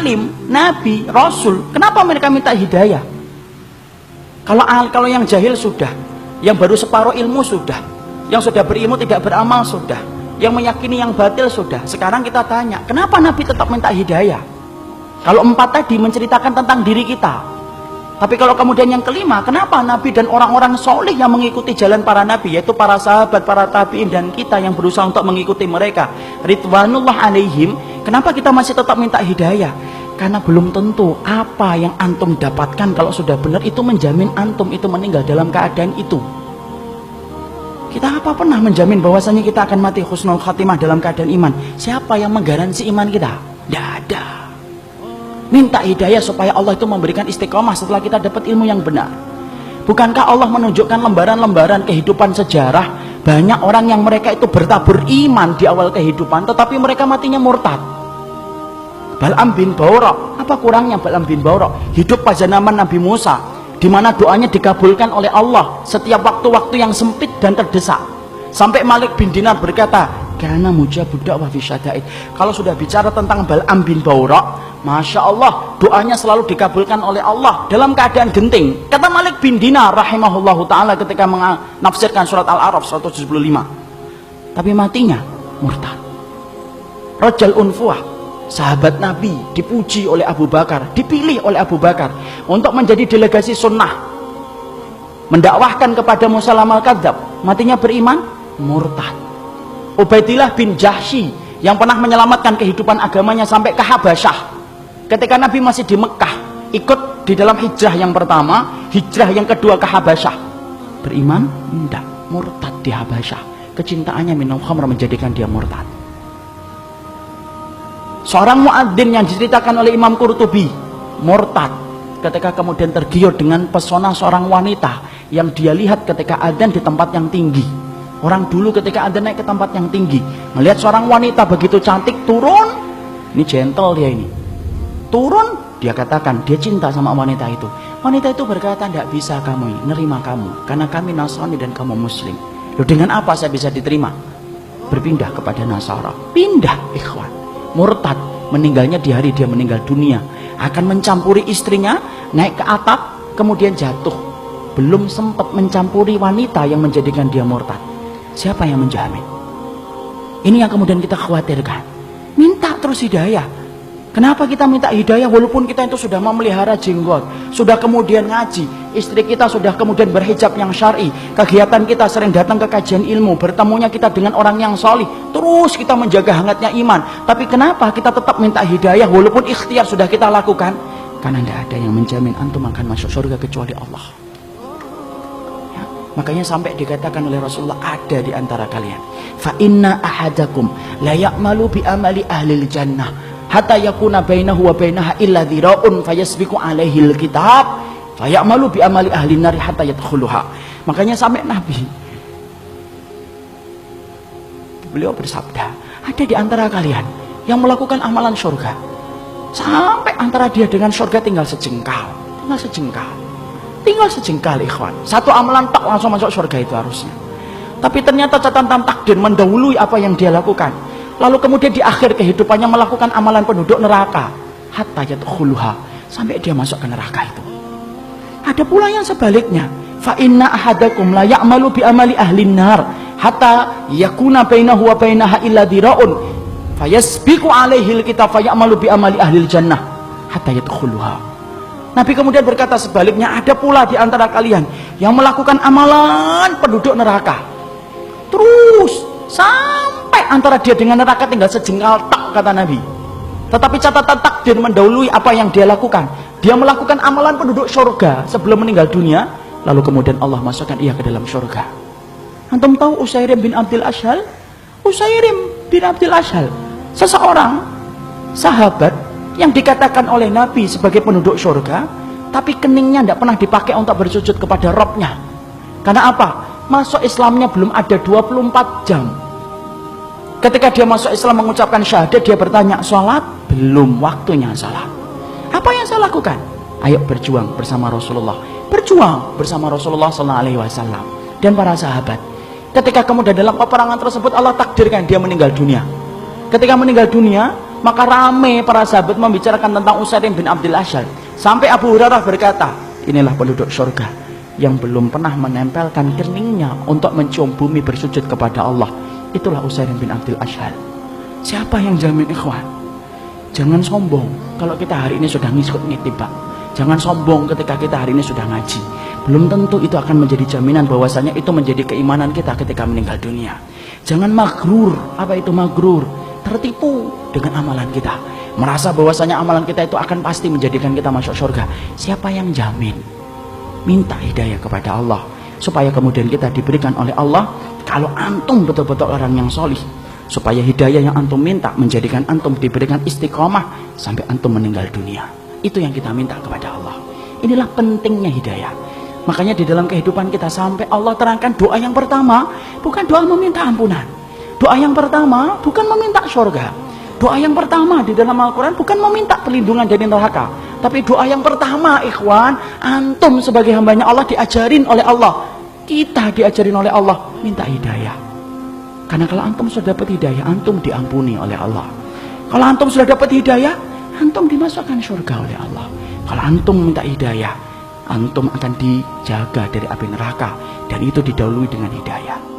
alim, nabi, rasul, kenapa mereka minta hidayah? Kalau yang jahil sudah, yang baru separuh ilmu sudah, yang sudah berilmu tidak beramal sudah, yang meyakini yang batil sudah. Sekarang kita tanya, kenapa nabi tetap minta hidayah? Kalau 4 tadi menceritakan tentang diri kita, tapi kalau kemudian yang kelima, kenapa Nabi dan orang-orang soleh yang mengikuti jalan para Nabi, yaitu para sahabat, para tabi'in, dan kita yang berusaha untuk mengikuti mereka, ridwanullah alaihim, kenapa kita masih tetap minta hidayah? Karena belum tentu apa yang antum dapatkan kalau sudah benar itu menjamin antum itu meninggal dalam keadaan itu. Kita apa pernah menjamin bahwasanya kita akan mati husnul khatimah dalam keadaan iman? Siapa yang menggaransi iman kita? Tidak ada. Minta hidayah supaya Allah itu memberikan istiqomah setelah kita dapat ilmu yang benar. Bukankah Allah menunjukkan lembaran-lembaran kehidupan sejarah, banyak orang yang mereka itu bertabur iman di awal kehidupan, tetapi mereka matinya murtad. Bal'am bin Ba'urah, apa kurangnya Bal'am bin Ba'urah? Hidup pada zaman Nabi Musa, di mana doanya dikabulkan oleh Allah setiap waktu-waktu yang sempit dan terdesak. Sampai Malik bin Dinar berkata, karena mujabud da'wah fi syada'id. Kalau sudah bicara tentang Bal'am bin Ba'urah, Masya Allah, doanya selalu dikabulkan oleh Allah dalam keadaan genting. Kata Malik bin Dinar rahimahullahu ta'ala ketika menafsirkan surat Al-A'raf 175. Tapi matinya murtad. Rajal Unfuah, sahabat Nabi, dipuji oleh Abu Bakar, dipilih oleh Abu Bakar untuk menjadi delegasi sunnah, mendakwahkan kepada Musalam al-Kadzab. Matinya beriman, murtad. Ubaidillah bin Jahsy yang pernah menyelamatkan kehidupan agamanya sampai ke Habasyah. Ketika Nabi masih di Mekah, ikut di dalam hijrah yang pertama, hijrah yang kedua ke Habasyah. Beriman? Tidak, murtad di Habasyah. Kecintaannya minum khamr menjadikan dia murtad. Seorang muadzin yang diceritakan oleh Imam Qurtubi, murtad ketika kemudian tergiur dengan pesona seorang wanita yang dia lihat ketika adzan di tempat yang tinggi. Orang dulu ketika adzan naik ke tempat yang tinggi, melihat seorang wanita begitu cantik turun, ini gentle dia ini. Turun, dia katakan dia cinta sama wanita itu. Wanita itu berkata, tidak bisa kamu nerima kamu, karena kami Nasrani dan kamu Muslim. Loh, dengan apa saya bisa diterima? Berpindah kepada Nasara. Pindah, ikhwan. Murtad, meninggalnya di hari dia meninggal dunia. Akan mencampuri istrinya, naik ke atap, kemudian jatuh. Belum sempat mencampuri wanita yang menjadikan dia murtad. Siapa yang menjamin? Ini yang kemudian kita khawatirkan. Minta terus hidayah. Kenapa kita minta hidayah walaupun kita itu sudah memelihara jenggot, sudah kemudian ngaji, istri kita sudah kemudian berhijab yang syar'i, kegiatan kita sering datang ke kajian ilmu, bertemunya kita dengan orang yang solih, terus kita menjaga hangatnya iman. Tapi kenapa kita tetap minta hidayah walaupun ikhtiar sudah kita lakukan? Karena tidak ada yang menjamin antum akan masuk surga kecuali Allah. Ya, makanya sampai dikatakan oleh Rasulullah, ada di antara kalian, fa inna ahadakum la ya'malu bi amali ahlil jannah hatta yakuna bainahu wa bainaha illa dhira'un fayasbiqu alaihi alkitab fayamalu bi amali ahli nari hatta yadkhuluha. Makanya sampai Nabi beliau bersabda, ada di antara kalian yang melakukan amalan surga sampai antara dia dengan surga tinggal sejengkal, tinggal sejengkal ikhwan. Satu amalan tak langsung masuk surga itu harusnya, tapi ternyata catatan takdir mendahului apa yang dia lakukan. Lalu kemudian di akhir kehidupannya melakukan amalan penduduk neraka hatta yadkhuluha, sampai dia masuk ke neraka itu. Ada pula yang sebaliknya, fa inna ahadakum la ya'malu bi amali ahli nar hatta yakuna bainahu wa bainaha illa dhira'un fayasbiqu alaihi alkitab fayamalu bi amali ahli jannah hatta yadkhuluha. Nabi kemudian berkata sebaliknya, ada pula di antara kalian yang melakukan amalan penduduk neraka terus sampai antara dia dengan neraka tinggal sejengkal tak, kata Nabi. Tetapi catatan takdir mendahului apa yang dia lakukan. Dia melakukan amalan penduduk surga sebelum meninggal dunia, lalu kemudian Allah masukkan ia ke dalam surga. Antum tahu Usairim bin Abdul Ashhal? Usairim bin Abdul Ashhal, seseorang sahabat yang dikatakan oleh Nabi sebagai penduduk surga, tapi keningnya tidak pernah dipakai untuk bersujud kepada Rabbnya. Karena apa? Masuk Islamnya belum ada 24 jam. Ketika dia masuk Islam mengucapkan syahadat, dia bertanya, sholat? Belum waktunya sholat. Apa yang saya lakukan? Ayo berjuang bersama Rasulullah. Berjuang bersama Rasulullah SAW dan para sahabat. Ketika kemudian dalam peperangan tersebut Allah takdirkan dia meninggal dunia. Ketika meninggal dunia, Maka rame para sahabat membicarakan tentang Usair bin Abdul Asyhal. Sampai Abu Hurairah berkata, inilah penduduk surga yang belum pernah menempelkan keningnya untuk mencium bumi bersujud kepada Allah. Itulah Usair bin Abdul Asyhal. Siapa yang jamin, ikhwan? Jangan sombong kalau kita hari ini sudah ngikut nitib, Pak. Jangan sombong ketika kita hari ini sudah ngaji. Belum tentu itu akan menjadi jaminan bahwasanya itu menjadi keimanan kita ketika meninggal dunia. Jangan magrur. Apa itu magrur? Tertipu dengan amalan kita. Merasa bahwasanya amalan kita itu akan pasti menjadikan kita masuk surga. Siapa yang jamin? Minta hidayah kepada Allah supaya kemudian kita diberikan oleh Allah. Kalau antum betul-betul orang yang solih, supaya hidayah yang antum minta menjadikan antum diberikan istiqomah sampai antum meninggal dunia. Itu yang kita minta kepada Allah. Inilah pentingnya hidayah. Makanya di dalam kehidupan kita sampai Allah terangkan doa yang pertama bukan doa meminta ampunan. Doa yang pertama bukan meminta surga. Doa yang pertama di dalam Al-Quran bukan meminta perlindungan dari neraka. Tapi doa yang pertama, ikhwan, antum sebagai hambanya Allah diajarin oleh Allah. Kita diajarin oleh Allah minta hidayah. Karena kalau antum sudah dapat hidayah, antum diampuni oleh Allah. Kalau antum sudah dapat hidayah, antum dimasukkan surga oleh Allah. Kalau antum minta hidayah, antum akan dijaga dari api neraka. Dan itu didahului dengan hidayah.